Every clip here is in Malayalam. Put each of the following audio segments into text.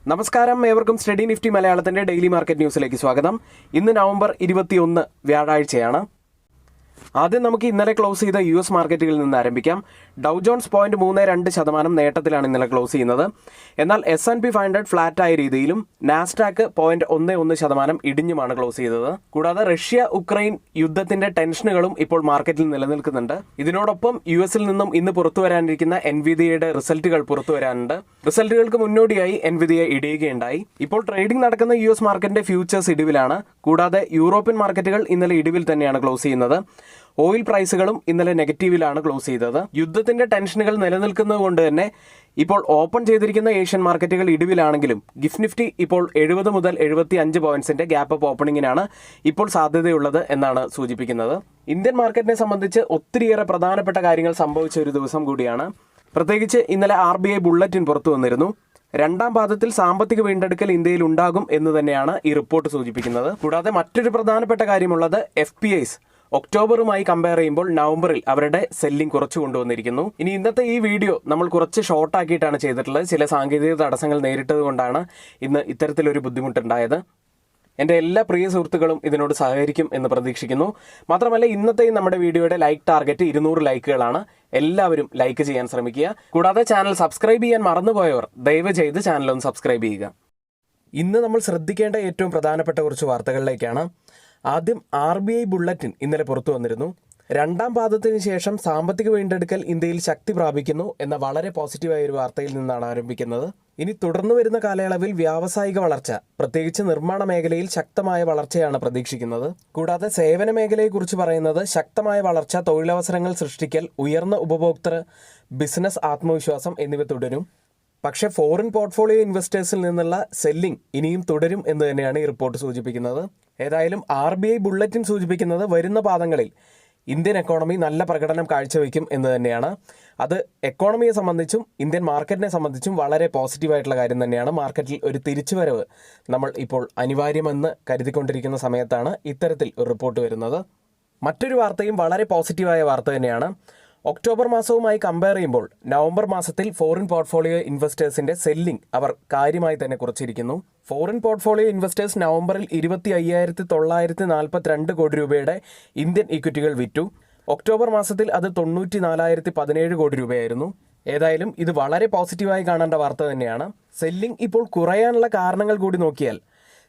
നമസ്കാരം, ഏവർക്കും സ്റ്റഡി നിഫ്റ്റി മലയാളത്തിന്റെ ഡെയിലി മാർക്കറ്റ് ന്യൂസിലേക്ക് സ്വാഗതം. ഇന്ന് നവംബർ 21 വ്യാഴാഴ്ചയാണ്. ആദ്യം നമുക്ക് ഇന്നലെ ക്ലോസ് ചെയ്ത US മാർക്കറ്റുകളിൽ നിന്ന് ആരംഭിക്കാം. ഡൗ ജോൺസ് 0.32% നേട്ടത്തിലാണ് ഇന്നലെ ക്ലോസ് ചെയ്യുന്നത്. എന്നാൽ S&P 500 ഫ്ലാറ്റായ രീതിയിലും നാസ്ഡാക്ക് 0.11% ഇടിഞ്ഞുമാണ് ക്ലോസ് ചെയ്തത്. കൂടാതെ റഷ്യ ഉക്രൈൻ യുദ്ധത്തിന്റെ ടെൻഷനുകളും ഇപ്പോൾ മാർക്കറ്റിൽ നിലനിൽക്കുന്നുണ്ട്. ഇതിനോടൊപ്പം US നിന്നും ഇന്ന് പുറത്തു വരാനിരിക്കുന്ന എൻവിഡിയയുടെ റിസൾട്ടുകൾ പുറത്തു വരാനുണ്ട്. റിസൾട്ടുകൾക്ക് മുന്നോടിയായി എൻവിഡിയ ഇടിയുകയുണ്ടായി. ഇപ്പോൾ ട്രേഡിംഗ് നടക്കുന്ന US മാർക്കറ്റിന്റെ ഫ്യൂച്ചേഴ്സ് ഇടിവിലാണ്. കൂടാതെ യൂറോപ്യൻ മാർക്കറ്റുകൾ ഇന്നലെ ഇടിവിൽ തന്നെയാണ് ക്ലോസ് ചെയ്യുന്നത്. ഓയിൽ പ്രൈസുകളും ഇന്നലെ നെഗറ്റീവിലാണ് ക്ലോസ് ചെയ്തത്. യുദ്ധത്തിന്റെ ടെൻഷനുകൾ നിലനിൽക്കുന്നത് കൊണ്ട് തന്നെ ഇപ്പോൾ ഓപ്പൺ ചെയ്തിരിക്കുന്ന ഏഷ്യൻ മാർക്കറ്റുകൾ ഇടിവിലാണെങ്കിലും ഗിഫ്റ്റ് നിഫ്റ്റി ഇപ്പോൾ 70 മുതൽ 75 പോയിന്റ്സിന്റെ ഗ്യാപ്പ് അപ്പ് ഓപ്പണിങ്ങിനാണ് ഇപ്പോൾ സാധ്യതയുള്ളത് എന്നാണ് സൂചിപ്പിക്കുന്നത്. ഇന്ത്യൻ മാർക്കറ്റിനെ സംബന്ധിച്ച് ഒത്തിരിയേറെ പ്രധാനപ്പെട്ട കാര്യങ്ങൾ സംഭവിച്ച ഒരു ദിവസം കൂടിയാണ്. പ്രത്യേകിച്ച് ഇന്നലെ RBI ബുള്ളറ്റിൻ പുറത്തു വന്നിരുന്നു. രണ്ടാം പാദത്തിൽ സാമ്പത്തിക വീണ്ടെടുക്കൽ ഇന്ത്യയിൽ ഉണ്ടാകും എന്ന് തന്നെയാണ് ഈ റിപ്പോർട്ട് സൂചിപ്പിക്കുന്നത്. കൂടാതെ മറ്റൊരു പ്രധാനപ്പെട്ട കാര്യമുള്ളത് FPIs ഒക്ടോബറുമായി കമ്പയർ ചെയ്യുമ്പോൾ നവംബറിൽ അവരുടെ സെല്ലിംഗ് കുറച്ച് കൊണ്ടുവന്നിരിക്കുന്നു. ഇനി ഇന്നത്തെ ഈ വീഡിയോ നമ്മൾ കുറച്ച് ഷോർട്ട് ആക്കിയിട്ടാണ് ചെയ്തിട്ടുള്ളത്. ചില സാങ്കേതിക തടസ്സങ്ങൾ നേരിട്ടത് കൊണ്ടാണ് ഇന്ന് ഇത്തരത്തിലൊരു ബുദ്ധിമുട്ടുണ്ടായത്. എൻ്റെ എല്ലാ പ്രിയ സുഹൃത്തുക്കളും ഇതിനോട് സഹകരിക്കും എന്ന് പ്രതീക്ഷിക്കുന്നു. മാത്രമല്ല ഇന്നത്തെ നമ്മുടെ വീഡിയോയുടെ ലൈക്ക് ടാർഗറ്റ് 200 ലൈക്കുകളാണ്. എല്ലാവരും ലൈക്ക് ചെയ്യാൻ ശ്രമിക്കുക. കൂടാതെ ചാനൽ സബ്സ്ക്രൈബ് ചെയ്യാൻ മറന്നുപോയവർ ദയവ് ചെയ്ത് ചാനൽ ഒന്ന് സബ്സ്ക്രൈബ് ചെയ്യുക. ഇന്ന് നമ്മൾ ശ്രദ്ധിക്കേണ്ട ഏറ്റവും പ്രധാനപ്പെട്ട കുറച്ച് വാർത്തകളിലേക്കാണ്. ആദ്യം RBI ബുള്ളറ്റിൻ ഇന്നലെ പുറത്തു വന്നിരുന്നു. രണ്ടാം പാദത്തിന് ശേഷം സാമ്പത്തിക വീണ്ടെടുക്കൽ ഇന്ത്യയിൽ ശക്തി പ്രാപിക്കുന്നു എന്ന വളരെ പോസിറ്റീവായ ഒരു വാർത്തയിൽ നിന്നാണ് ആരംഭിക്കുന്നത്. ഇനി തുടർന്നു വരുന്ന കാലയളവിൽ വ്യാവസായിക വളർച്ച, പ്രത്യേകിച്ച് നിർമ്മാണ മേഖലയിൽ ശക്തമായ വളർച്ചയാണ് പ്രതീക്ഷിക്കുന്നത്. കൂടാതെ സേവന മേഖലയെക്കുറിച്ച് പറയുന്നത് ശക്തമായ വളർച്ച, തൊഴിലവസരങ്ങൾ സൃഷ്ടിക്കൽ, ഉയർന്ന ഉപഭോക്തൃ ബിസിനസ് ആത്മവിശ്വാസം എന്നിവ തുടരും. പക്ഷേ ഫോറിൻ പോർട്ട്ഫോളിയോ ഇൻവെസ്റ്റേഴ്സിൽ നിന്നുള്ള സെല്ലിംഗ് ഇനിയും തുടരും എന്ന് തന്നെയാണ് ഈ റിപ്പോർട്ട് സൂചിപ്പിക്കുന്നത്. ഏതായാലും RBI ബുള്ളറ്റിൻ സൂചിപ്പിക്കുന്നത് വരുന്ന പാദങ്ങളിൽ ഇന്ത്യൻ എക്കോണമി നല്ല പ്രകടനം കാഴ്ചവെക്കും എന്ന് തന്നെയാണ്. അത് എക്കോണമിയെ സംബന്ധിച്ചും ഇന്ത്യൻ മാർക്കറ്റിനെ സംബന്ധിച്ചും വളരെ പോസിറ്റീവായിട്ടുള്ള കാര്യം തന്നെയാണ്. മാർക്കറ്റിൽ ഒരു തിരിച്ചുവരവ് നമ്മൾ ഇപ്പോൾ അനിവാര്യമെന്ന് കരുതിക്കൊണ്ടിരിക്കുന്ന സമയത്താണ് ഇത്തരത്തിൽ ഒരു റിപ്പോർട്ട് വരുന്നത്. മറ്റൊരു വാർത്തയും വളരെ പോസിറ്റീവായ വാർത്ത തന്നെയാണ്. ഒക്ടോബർ മാസവുമായി കമ്പയർ ചെയ്യുമ്പോൾ നവംബർ മാസത്തിൽ ഫോറിൻ പോർട്ട്ഫോളിയോ ഇൻവെസ്റ്റേഴ്സിന്റെ സെല്ലിംഗ് അവർ കാര്യമായി തന്നെ കുറച്ചിരിക്കുന്നു. ഫോറിൻ പോർട്ട്ഫോളിയോ ഇൻവെസ്റ്റേഴ്സ് നവംബറിൽ 25,942 കോടി രൂപയുടെ ഇന്ത്യൻ ഇക്വിറ്റികൾ വിറ്റു. ഒക്ടോബർ മാസത്തിൽ അത് 94,017 കോടി രൂപയായിരുന്നു. ഏതായാലും ഇത് വളരെ പോസിറ്റീവായി കാണേണ്ട വാർത്ത തന്നെയാണ്. സെല്ലിംഗ് ഇപ്പോൾ കുറയാനുള്ള കാരണങ്ങൾ കൂടി നോക്കിയാൽ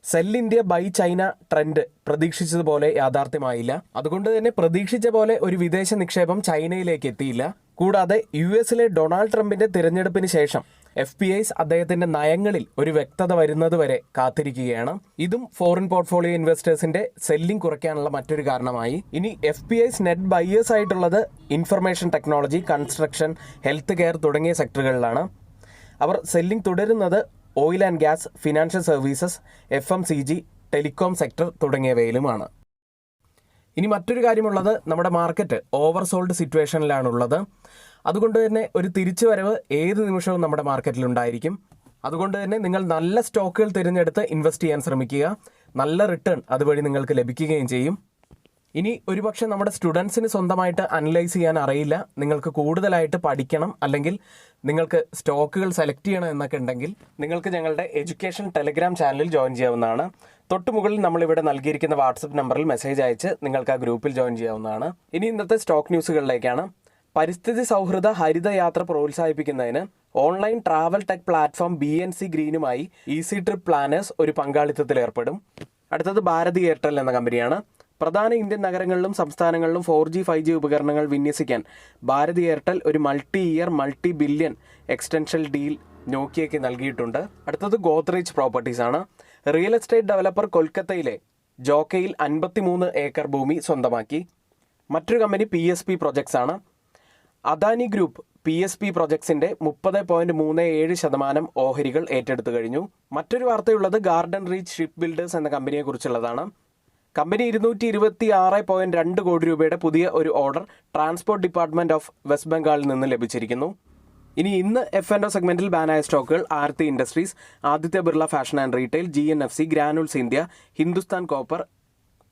sell India buy China trend പ്രതീക്ഷിച്ചതുപോലെ യാഥാർത്ഥ്യമായില്ല. അതുകൊണ്ട് തന്നെ പ്രതീക്ഷിച്ച പോലെ ഒരു വിദേശ നിക്ഷേപം ചൈനയിലേക്ക് എത്തിയില്ല. കൂടാതെ US ഡൊണാൾഡ് ട്രംപിന്റെ തിരഞ്ഞെടുപ്പിന് ശേഷം FPIs അദ്ദേഹത്തിന്റെ നയങ്ങളിൽ ഒരു വ്യക്തത വരുന്നത് വരെ കാത്തിരിക്കുകയാണ്. ഇതും ഫോറിൻ പോർട്ട്ഫോളിയോ ഇൻവെസ്റ്റേഴ്സിന്റെ സെല്ലിംഗ് കുറയ്ക്കാനുള്ള മറ്റൊരു കാരണമായി. ഇനി FPIs നെറ്റ് ബയേഴ്സ് ആയിട്ടുള്ളത് information technology, construction, health care തുടങ്ങിയ സെക്ടറുകളിലാണ്. അവർ സെല്ലിംഗ് തുടരുന്നത് oil and gas, financial services, FMCG, telecom sector തുടങ്ങിയവയിലുമാണ്. ഇനി മറ്റൊരു കാര്യമുള്ളത്, നമ്മുടെ മാർക്കറ്റ് ഓവർസോൾഡ് സിറ്റുവേഷനിലാണുള്ളത്. അതുകൊണ്ട് തന്നെ ഒരു തിരിച്ചുവരവ് ഏത് നിമിഷവും നമ്മുടെ മാർക്കറ്റിലുണ്ടായിരിക്കും. അതുകൊണ്ട് തന്നെ നിങ്ങൾ നല്ല സ്റ്റോക്കുകൾ തിരഞ്ഞെടുത്ത് ഇൻവെസ്റ്റ് ചെയ്യാൻ ശ്രമിക്കുക. നല്ല റിട്ടേൺ അതുവഴി നിങ്ങൾക്ക് ലഭിക്കുകയും ചെയ്യും. ഇനി ഒരുപക്ഷെ നമ്മുടെ സ്റ്റുഡൻസിന് സ്വന്തമായിട്ട് അനലൈസ് ചെയ്യാൻ അറിയില്ല, നിങ്ങൾക്ക് കൂടുതലായിട്ട് പഠിക്കണം, അല്ലെങ്കിൽ നിങ്ങൾക്ക് സ്റ്റോക്കുകൾ സെലക്ട് ചെയ്യണം എന്നൊക്കെ ഉണ്ടെങ്കിൽ നിങ്ങൾക്ക് ഞങ്ങളുടെ എഡ്യൂക്കേഷൻ ടെലഗ്രാം ചാനലിൽ ജോയിൻ ചെയ്യാവുന്നതാണ്. തൊട്ട് മുകളിൽ നമ്മളിവിടെ നൽകിയിരിക്കുന്ന വാട്സപ്പ് നമ്പറിൽ മെസ്സേജ് അയച്ച് നിങ്ങൾക്ക് ആ ഗ്രൂപ്പിൽ ജോയിൻ ചെയ്യാവുന്നതാണ്. ഇനി ഇന്നത്തെ സ്റ്റോക്ക് ന്യൂസുകളിലേക്കാണ്. പരിസ്ഥിതി സൗഹൃദ ഹരിതയാത്ര പ്രോത്സാഹിപ്പിക്കുന്നതിന് online travel tech platform BNC ഗ്രീനുമായി ഈസി ട്രിപ്പ് പ്ലാനേഴ്സ് ഒരു പങ്കാളിത്തത്തിൽ ഏർപ്പെടും. അടുത്തത് ഭാരതി എയർടെൽ എന്ന കമ്പനിയാണ്. പ്രധാന ഇന്ത്യൻ നഗരങ്ങളിലും സംസ്ഥാനങ്ങളിലും 4G 5G ഉപകരണങ്ങൾ വിന്യസിക്കാൻ ഭാരതി എയർടെൽ ഒരു മൾട്ടി-ഇയർ മൾട്ടി-ബില്യൺ എക്സ്റ്റൻഷൻ ഡീൽ നോക്കിയയ്ക്ക് നൽകിയിട്ടുണ്ട്. അടുത്തത് ഗോദ്രേജ് പ്രോപ്പർട്ടീസ് ആണ്. റിയൽ എസ്റ്റേറ്റ് ഡെവലപ്പർ കൊൽക്കത്തയിലെ ജോക്കയിൽ 53 ഏക്കർ ഭൂമി സ്വന്തമാക്കി. മറ്റൊരു കമ്പനി PSP പ്രൊജക്ട്സ് ആണ്. അദാനി ഗ്രൂപ്പ് PSP പ്രൊജക്ട്സിന്റെ 30.37% ഓഹരികൾ ഏറ്റെടുത്തു കഴിഞ്ഞു. മറ്റൊരു വാർത്തയുള്ളത് ഗാർഡൻ റീച്ച് ഷിപ്പ് ബിൽഡേഴ്സ് എന്ന കമ്പനിയെ കുറിച്ചുള്ളതാണ്. കമ്പനി 226.2 കോടി രൂപയുടെ പുതിയ ഒരു order transport department of west ബംഗാളിൽ നിന്ന് ലഭിച്ചിരിക്കുന്നു. ഇനി ഇന്ന് F&O സെഗ്മെന്റിൽ ബാനായ സ്റ്റോക്കുകൾ ആർത്തി industries, Aditya Birla fashion and retail, GNFC, granules India, Hindustan copper,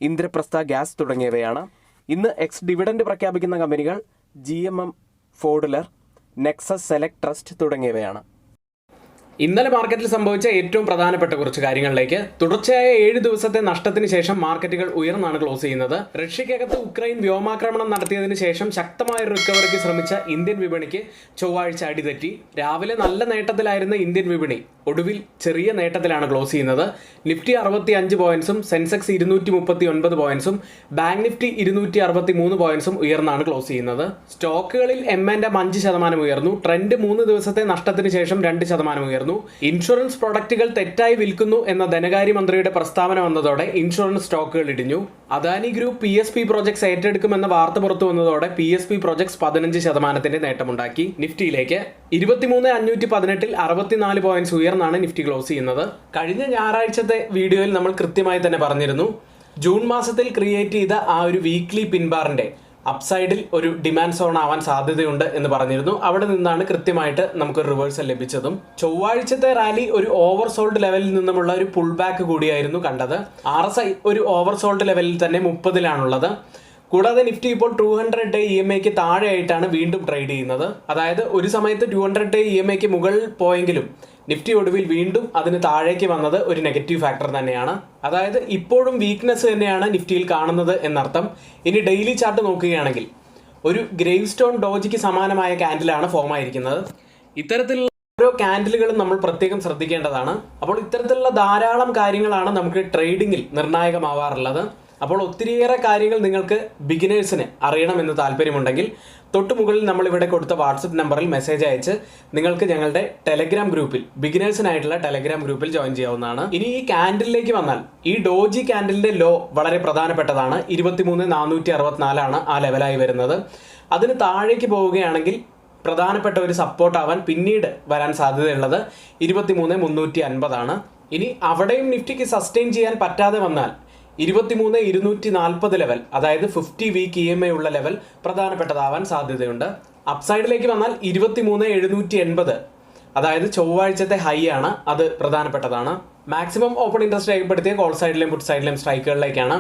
Indraprastha gas തുടങ്ങിയവയാണ്. ഇന്ന് എക്സ് ഡിവിഡൻഡ് പ്രഖ്യാപിക്കുന്ന കമ്പനികൾ GMM, ഫോർഡുലർ, നെക്സസ് സെലക്ട് ട്രസ്റ്റ് തുടങ്ങിയവയാണ്. ഇന്നലെ മാർക്കറ്റിൽ സംഭവിച്ച ഏറ്റവും പ്രധാനപ്പെട്ട കുറച്ച് കാര്യങ്ങളിലേക്ക്. തുടർച്ചയായ 7 ദിവസത്തെ നഷ്ടത്തിന് ശേഷം മാർക്കറ്റുകൾ ഉയർന്നാണ് ക്ലോസ് ചെയ്യുന്നത്. റഷ്യക്കകത്ത് ഉക്രൈൻ വ്യോമാക്രമണം നടത്തിയതിനു ശേഷം ശക്തമായ റിക്കവറിക്ക് ശ്രമിച്ച ഇന്ത്യൻ വിപണിക്ക് ചൊവ്വാഴ്ച അടിതെറ്റി. രാവിലെ നല്ല നേട്ടത്തിലായിരുന്ന ഇന്ത്യൻ വിപണി ഒടുവിൽ ചെറിയ നേട്ടത്തിലാണ് ക്ലോസ് ചെയ്യുന്നത്. നിഫ്റ്റി 65 പോയിന്റ്സും സെൻസെക്സ് 239 പോയിന്റ്സും ബാങ്ക് നിഫ്റ്റി 263 പോയിന്റ്സും ഉയർന്നാണ് ക്ലോസ് ചെയ്യുന്നത്. സ്റ്റോക്കുകളിൽ M&M 5% ഉയർന്നു. ട്രെൻഡ് 3 ദിവസത്തെ നഷ്ടത്തിന് ശേഷം 2% ഉയർന്നു. ഇൻഷുറൻസ് പ്രൊഡക്റ്റുകൾ തെറ്റായി വിൽക്കുന്നു എന്ന ധനകാര്യമന്ത്രിയുടെ പ്രസ്താവന വന്നതോടെ ഇൻഷുറൻസ് സ്റ്റോക്കുകൾ ഇടിഞ്ഞു. അദാനി ഗ്രൂപ്പ് PSP പ്രോജക്ട്സ് ഏറ്റെടുക്കുമെന്ന വാർത്ത പുറത്തു വന്നതോടെ PSP പ്രോജക്ട്സ് 15% നേട്ടമുണ്ടാക്കി. നിഫ്റ്റിയിലേക്ക് 23,518 64 പോയിന്റ്സ് ഉയർന്നാണ് നിഫ്റ്റി ക്ലോസ് ചെയ്യുന്നത്. കഴിഞ്ഞ ഞായറാഴ്ചത്തെ വീഡിയോയിൽ നമ്മൾ കൃത്യമായി തന്നെ പറഞ്ഞിരുന്നു, ജൂൺ മാസത്തിൽ ക്രിയേറ്റ് ചെയ്ത ആ ഒരു വീക്ക്ലി പിൻബാറിന്റെ അപ്സൈഡിൽ ഒരു ഡിമാൻഡ് സോൺ ആവാൻ സാധ്യതയുണ്ട് എന്ന് പറഞ്ഞിരുന്നു. അവിടെ നിന്നാണ് കൃത്യമായിട്ട് നമുക്കൊരു റിവേഴ്സൽ ലഭിച്ചതും. ചൊവ്വാഴ്ചത്തെ റാലി ഒരു ഓവർസോൾഡ് ലെവലിൽ നിന്നുമുള്ള ഒരു പുൾ ബാക്ക് കൂടിയായിരുന്നു കണ്ടത്. RSI ഒരു ഓവർസോൾഡ് ലെവലിൽ തന്നെ 30-ലാണുള്ളത്. കൂടാതെ നിഫ്റ്റി ഇപ്പോൾ 200 ഡേ EMAക്ക് താഴെയായിട്ടാണ് വീണ്ടും ട്രേഡ് ചെയ്യുന്നത്. അതായത് ഒരു സമയത്ത് 200 ഡേ EMAക്ക് മുകളിൽ പോയെങ്കിലും നിഫ്റ്റി ഒടുവിൽ വീണ്ടും അതിന് താഴേക്ക് വന്നത് ഒരു നെഗറ്റീവ് ഫാക്ടർ തന്നെയാണ്. അതായത് ഇപ്പോഴും വീക്ക്നെസ് തന്നെയാണ് നിഫ്റ്റിയിൽ കാണുന്നത് എന്നർത്ഥം. ഇനി ഡെയിലി ചാർട്ട് നോക്കുകയാണെങ്കിൽ ഒരു ഗ്രേവ് സ്റ്റോൺ ഡോജിക്ക് സമാനമായ ക്യാൻഡിലാണ് ഫോം ആയിരിക്കുന്നത്. ഇത്തരത്തിലുള്ള ഓരോ ക്യാൻഡിലുകളും നമ്മൾ പ്രത്യേകം ശ്രദ്ധിക്കേണ്ടതാണ്. അപ്പോൾ ഇത്തരത്തിലുള്ള ധാരാളം കാര്യങ്ങളാണ് നമുക്ക് ട്രേഡിങ്ങിൽ നിർണായകമാവാറുള്ളത്. അപ്പോൾ ഒത്തിരിയേറെ കാര്യങ്ങൾ നിങ്ങൾക്ക് ബിഗിനേഴ്സിന് അറിയണമെന്ന് താല്പര്യമുണ്ടെങ്കിൽ തൊട്ടു മുകളിൽ നമ്മൾ ഇവിടെ കൊടുത്ത വാട്സപ്പ് നമ്പറിൽ മെസ്സേജ് അയച്ച് നിങ്ങൾക്ക് ഞങ്ങളുടെ ടെലഗ്രാം ഗ്രൂപ്പിൽ, ബിഗിനേഴ്സിനായിട്ടുള്ള ടെലഗ്രാം ഗ്രൂപ്പിൽ ജോയിൻ ചെയ്യാവുന്നതാണ്. ഇനി ഈ ക്യാൻഡിലേക്ക് വന്നാൽ ഈ ഡോജി ക്യാൻഡിലിന്റെ ലോ വളരെ പ്രധാനപ്പെട്ടതാണ്. 23,464 ആ ലെവലായി വരുന്നത്. അതിന് താഴേക്ക് പോവുകയാണെങ്കിൽ പ്രധാനപ്പെട്ട ഒരു സപ്പോർട്ട് ആവാൻ പിന്നീട് വരാൻ സാധ്യതയുള്ളത് 23,350 ഇനി അവിടെയും നിഫ്റ്റിക്ക് സസ്റ്റെയിൻ ചെയ്യാൻ പറ്റാതെ വന്നാൽ 23,240 ലെവൽ, അതായത് 50 വീക്ക് EMA ഉള്ള ലെവൽ പ്രധാനപ്പെട്ടതാവാൻ സാധ്യതയുണ്ട്. അപ്സൈഡിലേക്ക് വന്നാൽ 23,780, അതായത് ചൊവ്വാഴ്ചത്തെ ഹൈ ആണ്, അത് പ്രധാനപ്പെട്ടതാണ്. മാക്സിമം ഓപ്പൺ ഇൻട്രസ്റ്റ് രേഖപ്പെടുത്തിയ കോൾ സൈഡിലെയും പുട്ട് സൈഡിലെയും സ്ട്രൈക്കുകളിലേക്കാണ്.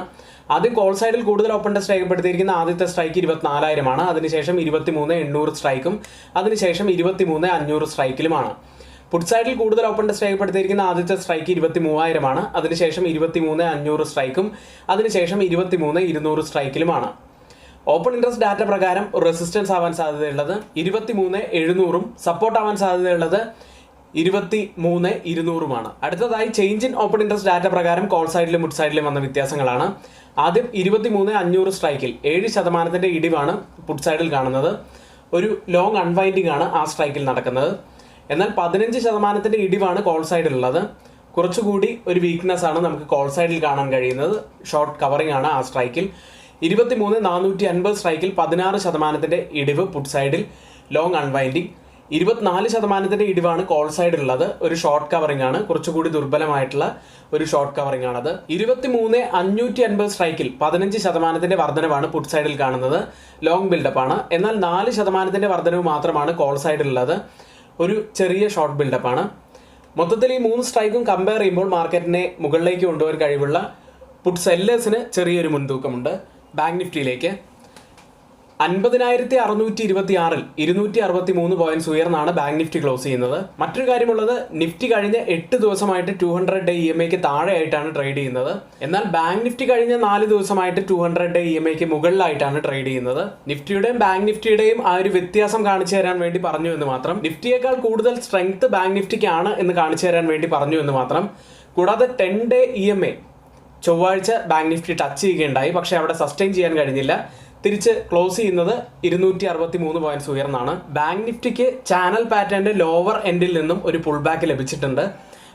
ആദ്യം കോൾ സൈഡിൽ കൂടുതൽ ഓപ്പൺ ഇൻട്രസ്റ്റ് രേഖപ്പെടുത്തിയിരിക്കുന്ന ആദ്യത്തെ സ്ട്രൈക്ക് 24,000 ആണ്. അതിനുശേഷം 23,800 സ്ട്രൈക്കും അതിനുശേഷം 23,500 സ്ട്രൈക്കിലുമാണ്. പുട്ട് സൈഡിൽ കൂടുതൽ ഓപ്പൺ ഇൻട്രസ്റ്റ് രേഖപ്പെടുത്തിയിരിക്കുന്ന ആദ്യത്തെ സ്ട്രൈക്ക് 23,000 ആണ്. അതിനുശേഷം 23,500 സ്ട്രൈക്കും അതിനുശേഷം 23,200 സ്ട്രൈക്കിലുമാണ്. ഓപ്പൺ ഇൻട്രസ്റ്റ് ഡാറ്റ പ്രകാരം റെസിസ്റ്റൻസ് ആവാൻ സാധ്യതയുള്ളത് 23,700ഉം സപ്പോർട്ട് ആവാൻ സാധ്യതയുള്ളത് 23,200ഉമാണ്. അടുത്തതായി change in open interest data പ്രകാരം കോൾ സൈഡിലും പുട്ട് സൈഡിലും വന്ന വ്യത്യാസങ്ങളാണ്. ആദ്യം 23,500 സ്ട്രൈക്കിൽ 7% ഇടിവാണ് പുട്ട് സൈഡിൽ കാണുന്നത്. ഒരു ലോങ് അൺവൈൻഡിങ് ആണ് ആ സ്ട്രൈക്കിൽ നടക്കുന്നത്. എന്നാൽ 15% ഇടിവാണ് കോൾ സൈഡിലുള്ളത്. കുറച്ചുകൂടി ഒരു വീക്ക്നെസ് ആണ് നമുക്ക് കോൾ സൈഡിൽ കാണാൻ കഴിയുന്നത്. ഷോർട്ട് കവറിംഗ് ആണ് ആ സ്ട്രൈക്കിൽ. 23,450 സ്ട്രൈക്കിൽ 16% ഇടിവ് പുട്ട് സൈഡിൽ, ലോങ് അൺവൈൻഡിങ്. 24% ഇടിവാണ് കോൾ സൈഡിലുള്ളത്. ഒരു ഷോർട്ട് കവറിംഗ് ആണ്, കുറച്ചുകൂടി ദുർബലമായിട്ടുള്ള ഒരു ഷോർട്ട് കവറിംഗ് ആണത്. 23,550 സ്ട്രൈക്കിൽ 15% വർധനവാണ് പുട്ട് സൈഡിൽ കാണുന്നത്. ലോങ് ബിൽഡപ്പ് ആണ്. എന്നാൽ 4% വർധനവ് മാത്രമാണ് കോൾ സൈഡിലുള്ളത്. ഒരു ചെറിയ ഷോർട്ട് ബിൽഡപ്പ് ആണ്. മൊത്തത്തിൽ ഈ 3 സ്ട്രൈക്കും കമ്പയർ ചെയ്യുമ്പോൾ മാർക്കറ്റിനെ മുകളിലേക്ക് കൊണ്ടുപോകാൻ കഴിവുള്ള പുട്ട് സെല്ലേഴ്സിന് ചെറിയൊരു മുൻതൂക്കമുണ്ട്. ബാങ്ക് നിഫ്റ്റിയിലേക്ക് 50,626 263 പോയിന്റ്സ് ഉയർന്നാണ് ബാങ്ക് നിഫ്റ്റി ക്ലോസ് ചെയ്യുന്നത്. മറ്റൊരു കാര്യമുള്ളത്, നിഫ്റ്റി കഴിഞ്ഞ 8 ദിവസമായിട്ട് 200 ഡേ EMAക്ക് താഴെയായിട്ടാണ് ട്രേഡ് ചെയ്യുന്നത്. എന്നാൽ ബാങ്ക് നിഫ്റ്റി കഴിഞ്ഞ 4 ദിവസമായിട്ട് 200 ഡേ EMAക്ക് മുകളിലായിട്ടാണ് ട്രേഡ് ചെയ്യുന്നത്. നിഫ്റ്റിയുടെയും ബാങ്ക് നിഫ്റ്റിയുടെയും ആ ഒരു വ്യത്യാസം കാണിച്ചു തരാൻ വേണ്ടി പറഞ്ഞു എന്ന് മാത്രം. നിഫ്റ്റിയേക്കാൾ കൂടുതൽ സ്ട്രെങ്ത് ബാങ്ക് നിഫ്റ്റിക്കാണ് എന്ന് കാണിച്ചു തരാൻ വേണ്ടി പറഞ്ഞു എന്ന് മാത്രം. കൂടാതെ 10 ഡേ EMA ചൊവ്വാഴ്ച ബാങ്ക് നിഫ്റ്റി ടച്ച് ചെയ്യുകയുണ്ടായി. പക്ഷേ അവിടെ സസ്റ്റെയിൻ ചെയ്യാൻ കഴിഞ്ഞില്ല. തിരിച്ച് ക്ലോസ് ചെയ്യുന്നത് 263 പോയിന്റ്സ് ഉയർന്നാണ്. ബാങ്ക് നിഫ്റ്റിക്ക് ചാനൽ പാറ്റേണിന്റെ ലോവർ എൻഡിൽ നിന്നും ഒരു പുൾ ബാക്ക് ലഭിച്ചിട്ടുണ്ട്.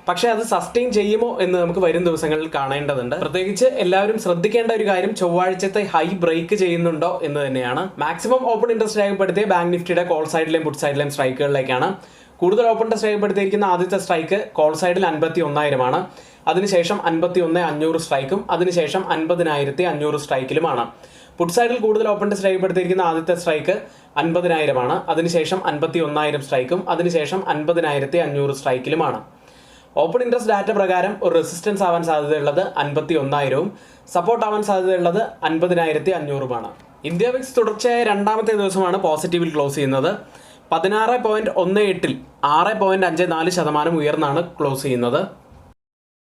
പക്ഷേ അത് സസ്റ്റെയിൻ ചെയ്യുമോ എന്ന് നമുക്ക് വരും ദിവസങ്ങളിൽ കാണേണ്ടതുണ്ട്. പ്രത്യേകിച്ച് എല്ലാവരും ശ്രദ്ധിക്കേണ്ട ഒരു കാര്യം ചൊവ്വാഴ്ചത്തെ ഹൈ ബ്രേക്ക് ചെയ്യുന്നുണ്ടോ എന്ന് തന്നെയാണ്. മാക്സിമം ഓപ്പൺ ഇൻട്രസ്റ്റ് രേഖപ്പെടുത്തിയ ബാങ്ക് നിഫ്റ്റിയുടെ കോൾ സൈഡിലെയും പുട്ട് സൈഡിലെയും സ്ട്രൈക്കുകളിലേക്കാണ്. കൂടുതൽ ഓപ്പൺ ഇൻട്രസ്റ്റ് രേഖപ്പെടുത്തിയിരിക്കുന്ന ആദ്യത്തെ സ്ട്രൈക്ക് കോൾ സൈഡിൽ 51,000 ആണ്. അതിനുശേഷം 51,500 സ്ട്രൈക്കും അതിനുശേഷം 50,500 സ്ട്രൈക്കിലുമാണ്. പുട്ട് സൈഡിൽ കൂടുതൽ ഓപ്പൺ ഇൻട്രസ്റ്റ് രേഖപ്പെടുത്തിയിരിക്കുന്ന ആദ്യത്തെ സ്ട്രൈക്ക് 50,000 ആണ്. അതിനുശേഷം 51,000 സ്ട്രൈക്കും അതിനുശേഷം 50,500 സ്ട്രൈക്കിലുമാണ്. ഓപ്പൺ ഇൻട്രസ്റ്റ് ഡാറ്റ പ്രകാരം ഒരു റെസിസ്റ്റൻസ് ആവാൻ സാധ്യതയുള്ളത് 51,000ഉം സപ്പോർട്ട് ആവാൻ സാധ്യതയുള്ളത് 50,500ഉമാണ്. ഇന്ത്യ വിക്സ് തുടർച്ചയായ രണ്ടാമത്തെ ദിവസമാണ് പോസിറ്റീവിൽ ക്ലോസ് ചെയ്യുന്നത്. 16.18 6.54% ഉയർന്നാണ് ക്ലോസ് ചെയ്യുന്നത്.